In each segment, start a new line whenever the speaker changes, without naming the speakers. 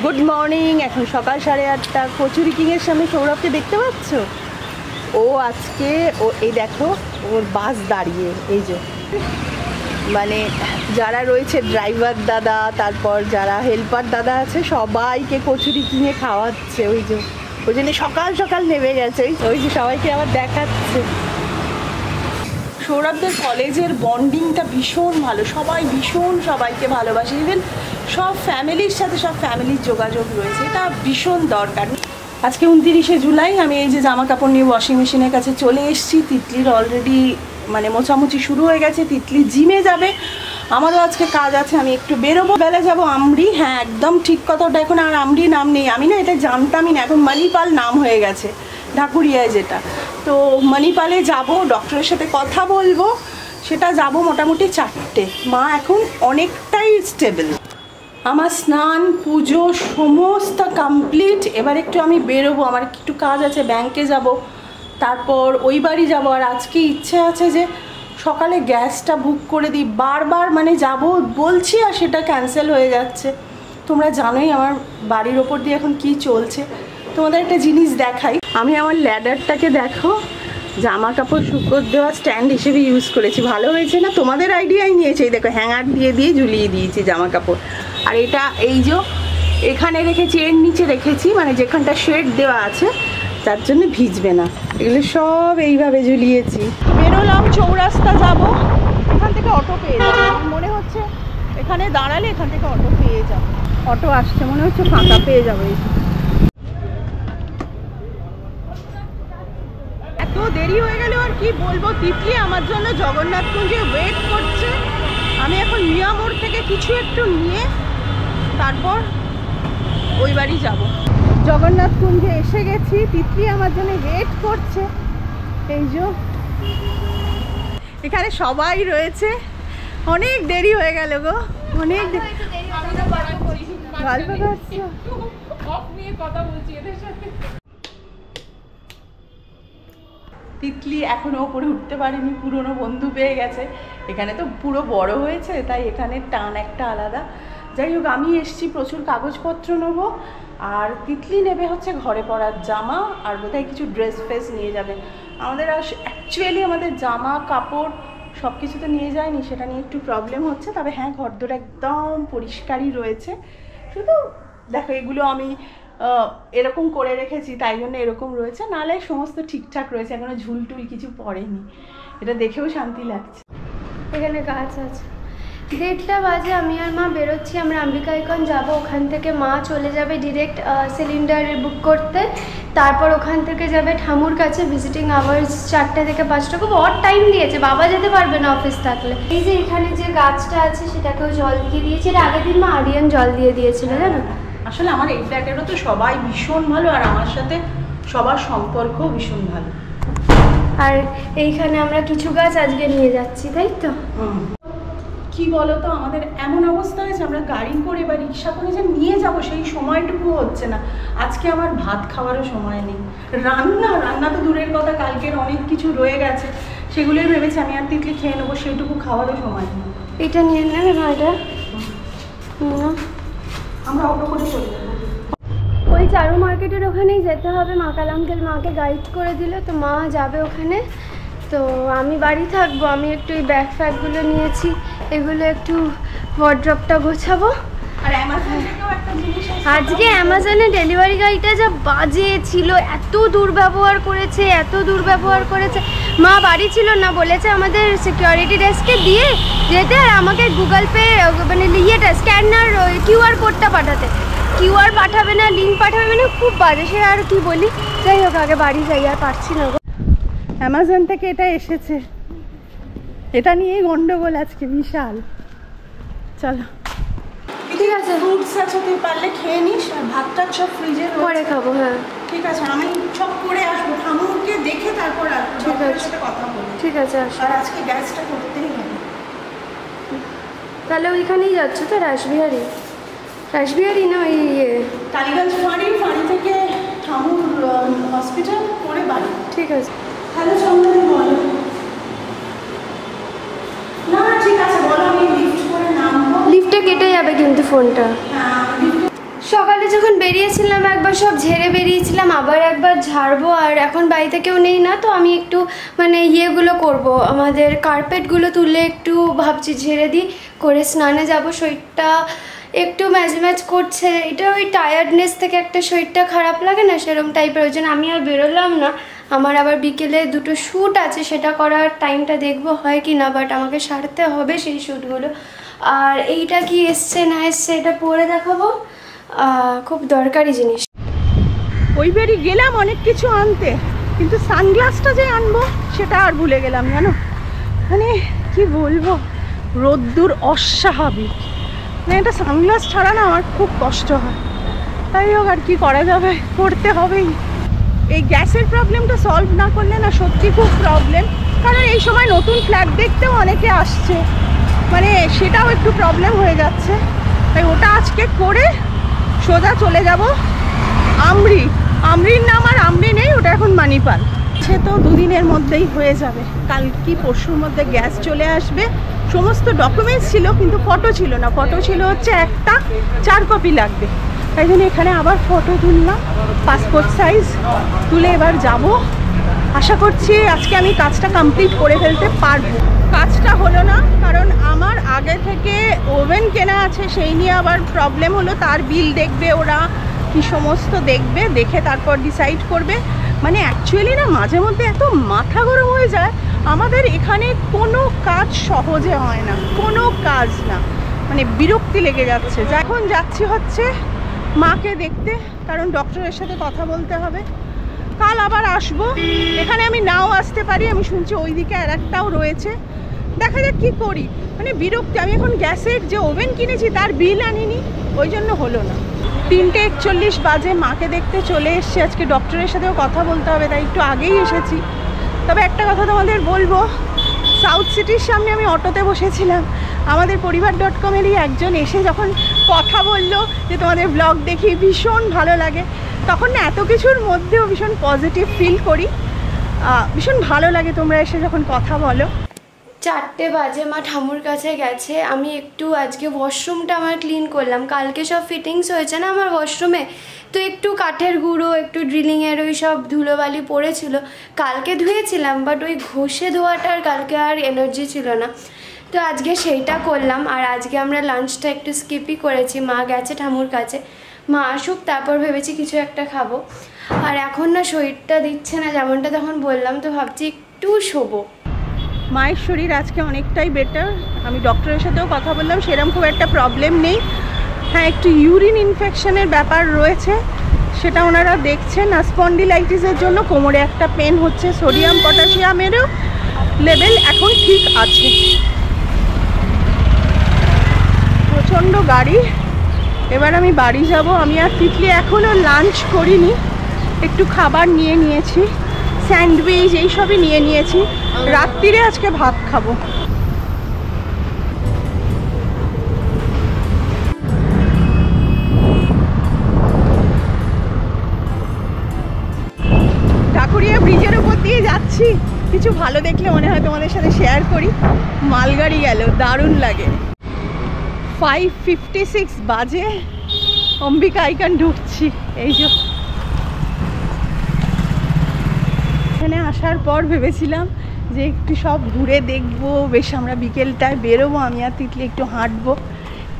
Good morning. এখন সকাল 8:30। কচুরি কিংয়ের সামনে সৌরভকে দেখতে পাচ্ছ? ও আজকে এই দেখো ওর বাস দাঁড়িয়ে, এই যে মানে যারা রয়েছে ড্রাইভার দাদা, তারপর যারা হেল্পার দাদা আছে সবাইকে কচুরি কিনে খাওয়াচ্ছে। ওই জন্য সকাল সকাল নেমে গেছে, ওই যে সবাইকে আবার দেখাচ্ছে। সৌরভদের কলেজের বন্ডিংটা ভীষণ ভালো, সবাই ভীষণ সবাইকে ভালোবাসে। ইভেন সব ফ্যামিলির সাথে সব ফ্যামিলির যোগাযোগ রয়েছে, এটা ভীষণ দরকার। আজকে 29শে জুলাই। আমি এই যে জামা কাপড় নিয়ে ওয়াশিং মেশিনের কাছে চলে এসেছি। তিতলির অলরেডি মানে মোছামুছি শুরু হয়ে গেছে। তিতলি জিমে যাবে, আমারও আজকে কাজ আছে, আমি একটু বেরোবো। বেলা যাবো আমরি। হ্যাঁ, একদম ঠিক কথাটা, এখন আর আমরি নাম নেই। আমি না এটা জানতামই না, এখন মণিপাল নাম হয়ে গেছে ঢাকুরিয়ায় যেটা। তো মণিপালে যাব, ডক্টরের সাথে কথা বলবো, সেটা যাব মোটামুটি 4টে। মা এখন অনেকটাই স্টেবল। আমার স্নান পুজো সমস্ত কমপ্লিট। এবার একটু আমি বেরোবো, আমার একটু কাজ আছে, ব্যাংকে যাব, তারপর ওই বাড়ি যাব। আর আজকে ইচ্ছে আছে যে সকালে গ্যাসটা বুক করে দিই। বারবার মানে যাব বলছি আর সেটা ক্যান্সেল হয়ে যাচ্ছে। তোমরা জানোই আমার বাড়ির ওপর দিয়ে এখন কি চলছে। তোমাদের একটা জিনিস দেখাই, আমি আমার ল্যাডারটাকে দেখো জামা কাপড় শুকোর দেওয়া স্ট্যান্ড হিসেবে ইউজ করেছি। ভালো হয়েছে না? তোমাদের আইডিয়াই নিয়েছে। এই দেখো হ্যাঙ্গার দিয়ে ঝুলিয়ে দিয়েছি জামা কাপড়। আর এটা এই যে এখানে রেখেছি, এর নিচে রেখেছি, মানে যেখানটা শেড দেওয়া আছে তার জন্য ভিজবে না। এগুলো সব এইভাবে ঝুলিয়েছি। বেরোলাম, চৌরাস্তা যাব, এখান থেকে অটো পেয়ে যাবো। মনে হচ্ছে এখানে দাঁড়ালে এখান থেকে অটো পেয়ে যাবো। অটো আসছে মনে হচ্ছে, ফাঁকা পেয়ে যাবো। এত দেরি হয়ে গেল আর কি বলবো। তিতলি আমার জন্য জগন্নাথকুঞ্জে ওয়েট করছে। আমি এখন মিয়ামোড় থেকে কিছু একটু নিয়ে তারপর ওই বাড়ি যাব। জগন্নাথকুঞ্জে এসে গেছি, তিতলি আমার জন্য ওয়েট করছে। এই যে এখানে সবাই রয়েছে। অনেক দেরি হয়ে গেল গো, অনেক গল্প করছো। তিতলি এখনো ওপরে উঠতে পারেনি, পুরনো বন্ধু পেয়ে গেছে। এখানে তো পুরো বড় হয়েছে, তাই এখানে টান একটা আলাদা। যাই হোক, আমি এসছি প্রচুর কাগজপত্র নেবো, আর তিতলি নেবে হচ্ছে ঘরে পরার জামা, আর বোধহয় কিছু ড্রেস ফ্রেস নিয়ে যাবে। আমাদের অ্যাকচুয়ালি আমাদের জামা কাপড় সব কিছু তো নিয়ে যায়নি, সেটা নিয়ে একটু প্রবলেম হচ্ছে। তবে হ্যাঁ, ঘরদোর একদম পরিষ্কারই রয়েছে। শুধু দেখো এগুলো আমি এরকম করে রেখেছি, তাই জন্য এরকম রয়েছে, নাহলে সমস্ত ঠিকঠাক রয়েছে। এখনো ঝুলটুল কিছু পড়েনি, এটা দেখেও শান্তি লাগছে।
এখানে গাছ আছে। 1:30টা বাজে, আমি আর মা বেরোচ্ছি। আমরা অম্বিকা আইকন যাবো, ওখান থেকে মা চলে যাবে ডিরেক্ট সিলিন্ডার বুক করতে। তারপর ওখান থেকে যাবে ঠামুর কাছে। ভিজিটিং আওয়ার্স 4টা থেকে 5টা, খুব অড টাইম দিয়েছে, বাবা যেতে পারবে না অফিস থাকলে। এই যে এখানে যে গাছটা আছে সেটাকেও জল দিয়ে দিয়েছে। এটা আগের দিন মা আরিয়ান জল দিয়ে দিয়েছিল, জানো।
আসলে আমার এই ফ্ল্যাটেরও তো সবাই ভীষণ ভালো, আর আমার সাথে সবার সম্পর্কও ভীষণ ভালো।
আর এইখানে আমরা কিছু গাছ আজকে নিয়ে যাচ্ছি, তাই তো।
কি বলতো, আমাদের এমন অবস্থা হয়েছে, আমরা গাড়ি করে বা রিক্সা করে যে নিয়ে যাব সেই সময়টুকু হচ্ছে না। আজকে আমার ভাত খাওয়ারও সময় নেই। রান্না তো দূরের কথা, কালকের অনেক কিছু রয়ে গেছে, সেগুলোই ভেবেছি আমি আর তিতলি খেয়ে নেবো, সেইটুকু খাওয়ারও সময় নেই।
এটা নিয়ে নেবে না? এটা
আমরা অটো করে চলে যাবো।
ওই চারু মার্কেটের ওখানেই যেতে হবে। মাকাল আঙ্কেল মাকে গাইড করে দিল, তো মা যাবে ওখানে। তো আমি বাড়ি থাকবো। আমি একটু এই ব্যাগ ফ্যাগগুলো নিয়েছি, এগুলো একটু ওয়ার্ড্রপটা গোছাবো।
আর
আজকে অ্যামাজনে ডেলিভারি গাইটা যা বাজে ছিল, এত দুর্ব্যবহার করেছে। মা বাড়ি ছিল না, বলেছে আমাদের সিকিউরিটি ডেস্কে দিয়ে যেতে, আর আমাকে গুগল পে মানে ইয়েটা স্ক্যানার কিউআর কোডটা পাঠাতে। কিউআর পাঠাবে না, লিঙ্ক পাঠাবে না, খুব বাজে। সে আর কি বলি। যাই হোক, আগে বাড়ি যাই, আর পারছি না।
অ্যামাজন থেকে এটা এসেছে, এটা নিয়েই গন্ডগোল আজকে বিশাল। চলো ঠিক আছে, ফ্রুটস আছে, তুই পারলে খেয়ে নিস, আর ভাতটা সব ফ্রিজে
পরে খাবো। হ্যাঁ
ঠিক আছে, আমি সব করে আসবো, ঠাকুরকে দেখে তারপর আসবো, ডক্টরের সাথে কথা বলবো।
ঠিক আছে, আসো।
আর আজকে গ্যাসটা করতেই হবে।
তাহলে ওইখানেই যাচ্ছ তো, রাসবিহারি না ওই
টালিগঞ্জ ফাঁড়ি থেকে ঠাকুর হসপিটাল করে বাড়ি।
ঠিক আছে।
হ্যালো চন্দন, বলো। না ঠিক আছে, বলো, আমি লিফট করে নামবো।
লিফটে কেটে যাবে কিন্তু ফোনটা। সকালে যখন বেরিয়েছিলাম একবার সব ঝেড়ে বেরিয়েছিলাম, আবার একবার ঝাড়বো। আর এখন বাড়িতে কেউ নেই না, তো আমি একটু মানে ইয়েগুলো করব, আমাদের কার্পেটগুলো তুলে একটু ভাবছি ঝেড়ে দিই, করে স্নানে যাব। শরীরটা একটু ম্যাচ করছে, এটা ওই টায়ার্ডনেস থেকে একটা শরীরটা খারাপ লাগে না, সেরকম টাইপের। ওই জন্য আমি আর বেরোলাম না। আমার আবার বিকেলে দুটো শ্যুট আছে, সেটা করার টাইমটা দেখবো হয় কি না, বাট আমাকে সারতে হবে সেই শ্যুটগুলো। আর এইটা কি এসছে না এসছে এটা পরে দেখাবো, খুব দরকারি জিনিস।
ওই বাড়ি গেলাম অনেক কিছু আনতে, কিন্তু সানগ্লাসটা যে আনবো সেটা আর ভুলে গেলাম জানো। মানে কি বলবো, রোদ্দুর অস্বাভাবিক, মানে একটা সানগ্লাস ছাড়া না আমার খুব কষ্ট হয়। তাই হোক, আর কি করা যাবে, করতে হবেই। এই গ্যাসের প্রবলেমটা সলভ না করলে না সত্যি খুব প্রবলেম। কারণ এই সময় নতুন ফ্ল্যাট দেখতেও অনেকে আসছে, মানে সেটাও একটু প্রবলেম হয়ে যাচ্ছে। তাই ওটা আজকে করে সোজা চলে যাব আমরির নাম আর আমরি নেই, ওটা এখন মানিপাল। সে তো দুদিনের মধ্যেই হয়ে যাবে, কাল কি পরশুর মধ্যে গ্যাস চলে আসবে। সমস্ত ডকুমেন্টস ছিল কিন্তু ফটো ছিল না, ফটো ছিল হচ্ছে একটা, 4 কপি লাগবে। তাই জন্য এখানে আবার ফটো তুললাম, পাসপোর্ট সাইজ তুলে এবার যাব। আশা করছি আজকে আমি কাজটা কমপ্লিট করে ফেলতে পারবো। কাজটা হলো না কারণ আমার আগে থেকে ওভেন কেনা আছে, সেই নিয়ে আবার প্রবলেম হলো। তার বিল দেখবে ওরা, কি সমস্ত দেখবে, দেখে তারপর ডিসাইড করবে। মানে অ্যাকচুয়ালি না মাঝে মধ্যে এত মাথা গরম হয়ে যায়। আমাদের এখানে কোনো কাজ সহজে হয় না, কোনো কাজ না, মানে বিরক্তি লেগে যাচ্ছে। এখন যাচ্ছি হচ্ছে মাকে দেখতে, কারণ ডক্টরের সাথে কথা বলতে হবে। কাল আবার আসবো, এখানে আমি নাও আসতে পারি, আমি শুনছি ওইদিকে আর একটাও রয়েছে। দেখা যাক কী করি, মানে বিরক্তি। আমি এখন গ্যাসের যে ওভেন কিনেছি তার বিল আনিনি, ওই জন্য হলো না। 3:41 বাজে, মাকে দেখতে চলে এসেছি। আজকে ডক্টরের সাথেও কথা বলতে হবে, তাই একটু আগেই এসেছি। তবে একটা কথা তোমাদের বলবো, সাউথ সিটির সামনে আমি অটোতে বসেছিলাম, আমাদের পরিবার.com-এরই একজন এসে যখন কথা বললো যে তোমাদের ব্লগ দেখি ভীষণ ভালো লাগে, তখন না এত কিছুর মধ্যেও ভীষণ পজিটিভ ফিল করি, ভীষণ ভালো লাগে তোমরা এসে যখন কথা বলো।
4টে বাজে, মা ঠাম্মুর কাছে গেছে। আমি একটু আজকে ওয়াশরুমটা আমার ক্লিন করলাম, কালকে সব ফিটিংস হয়েছে না আমার ওয়াশরুমে, তো একটু কাঠের গুঁড়ো, একটু ড্রিলিংয়ের ওই সব ধুলোবালি পড়েছিল। কালকে ধুয়েছিলাম, বাট ওই ঘষে ধোয়াটার কালকে আর এনার্জি ছিল না, তো আজকে সেইটা করলাম। আর আজকে আমরা লাঞ্চটা একটু স্কিপই করেছি, মা গেছে ঠাম্মুর কাছে, মা আসুক তারপর ভেবেছি কিছু একটা খাবো। আর এখন না শরীরটা দিচ্ছে না, যেমনটা তখন বললাম, তো ভাবছি একটু শোবো।
মায়ের শরীর আজকে অনেকটাই বেটার, আমি ডক্টরের সাথেও কথা বললাম, সেরকম খুব একটা প্রবলেম নেই। হ্যাঁ, একটু ইউরিন ইনফেকশনের ব্যাপার রয়েছে, সেটা ওনারা দেখছেন। আর স্পন্ডিলাইটিসের জন্য কোমরে একটা পেন হচ্ছে, সোডিয়াম পটাশিয়ামেরও লেভেল এখন ঠিক আছে। প্রচণ্ড গাড়ি, এবার আমি বাড়ি যাব। আমি আর তিতলি এখনও লাঞ্চ করিনি, একটু খাবার নিয়ে নিয়েছি, স্যান্ডউইচ এইসবই নিয়ে নিয়েছি। রাত্রিরে আজকে ভাত খাবো। ঢাকুরিয়া ব্রিজের উপর দিয়ে যাচ্ছি, কিছু ভালো দেখলে মনে হয় তোমাদের সাথে শেয়ার করি। মালগাড়ি গেল, দারুণ লাগে। 5:56 বাজে, অম্বিকা আইকন ঢুকছি। এই যে এখানে আসার পর ভেবেছিলাম যে একটু সব ঘুরে দেখবো, বেশ আমরা বিকেলটায় বেরোবো, আমি আর তিতলি একটু হাঁটবো,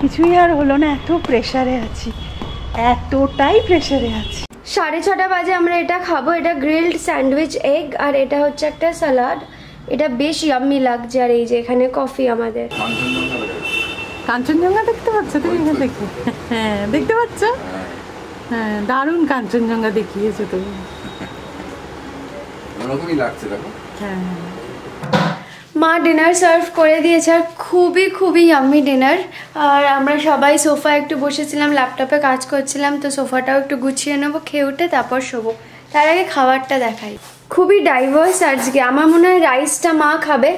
কিছুই আর হলো না। এত প্রেশারে আছি, এতটাই প্রেশারে আছি।
6:30 বাজে আমরা এটা খাবো, এটা গ্রিলড স্যান্ডউইচ এগ, আর এটা হচ্ছে একটা স্যালাড, এটা বেশ ইয়াম্মি লাগছে। আর এই যে এখানে কফি আমাদের।
কাঞ্চনজঙ্ঘা দেখতে পাচ্ছ তুমি এখানে দেখো? হ্যাঁ দেখতে পাচ্ছ, হ্যাঁ দারুণ কাঞ্চনজঙ্ঘা দেখিয়েছো তুমি,
ওরকমই লাগছে দেখো।
হ্যাঁ
মা ডিনার সার্ভ করে দিয়েছে, আর খুবই খুবই ইয়াম্মি ডিনার। আর আমরা সবাই সোফায় একটু বসেছিলাম, ল্যাপটপে কাজ করছিলাম, তো সোফাটাও একটু গুছিয়ে নেবো, খেয়ে উঠে তারপর শোবো। তার আগে খাবারটা দেখাই, খুবই ডাইভার্স আজকে। আমার মনে হয় রাইসটা মা খাবে,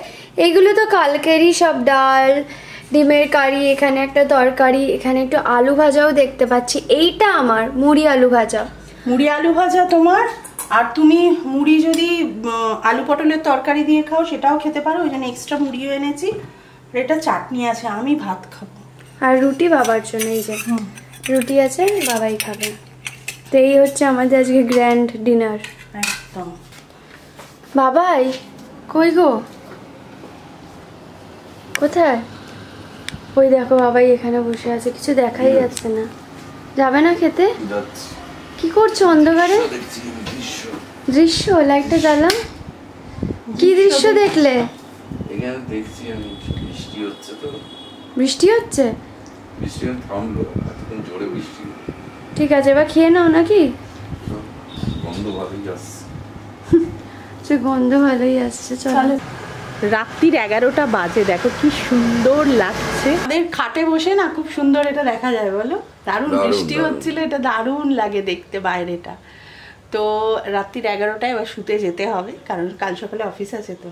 এইগুলো তো কালকেরই সব, ডাল, ডিমের কারি, এখানে একটা তরকারি, এখানে একটু আলু ভাজাও দেখতে পাচ্ছি। এইটা আমার মুড়ি আলু ভাজা।
মুড়ি আলু ভাজা তোমার, আর তুমি মুড়ি যদি আলু পটলের তরকারি দিয়ে খাও সেটাও খেতে পারো, ওই জন্য এক্সট্রা মুড়িও এনেছি। আর এটা চাটনি আছে, আমি ভাত খাবো।
আর রুটি বাবার জন্য, এই যে রুটি আছে, বাবাই খাবে। তো এই হচ্ছে আমাদের আজকে গ্র্যান্ড ডিনার।
একদম।
বাবাই কই গো, কোথায়? ওই দেখো বাবাই এখানে বসে আছে, কিছু দেখাই যাচ্ছে না। যাবে না খেতে? কি করছো অন্ধকারে? দৃশ্য, লাইটটা জ্বালা। কি দৃশ্য দেখলে?
এখানে দেখছি আমি বৃষ্টি হচ্ছে তো।
বৃষ্টি হচ্ছে?
বৃষ্টি থামলো, এখন জোরে বৃষ্টি।
ঠিক আছে, এবার খেয়ে নাও নাকি?
গন্ধ ভালোই আসছে।
সে গন্ধ ভালোই আসছে, চলো।
রাত্রির 11টা বাজে, দেখো কি সুন্দর লাগছে। আমাদের খাটে বসে না খুব সুন্দর এটা দেখা যায়, বলো? দারুণ বৃষ্টি হচ্ছিল, এটা দারুণ লাগে দেখতে বাইরেটা। তো রাত্রির 11টায় এবার শুতে যেতে হবে, কারণ কাল সকালে অফিস আছে। তো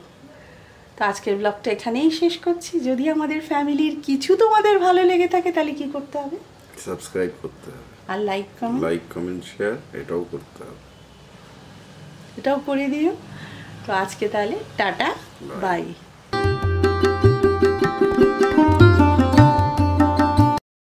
আজকের ব্লগটা এখানেই শেষ করছি। যদি আমাদের ফ্যামিলির কিছু তোমাদের ভালো লেগে থাকে তাহলে কি করতে হবে?
সাবস্ক্রাইব করতে হবে,
আর লাইক
কমেন্ট শেয়ার এটাও করতে হবে,
এটাও করে দিও। তো আজকে তাহলে টাটা, বাই।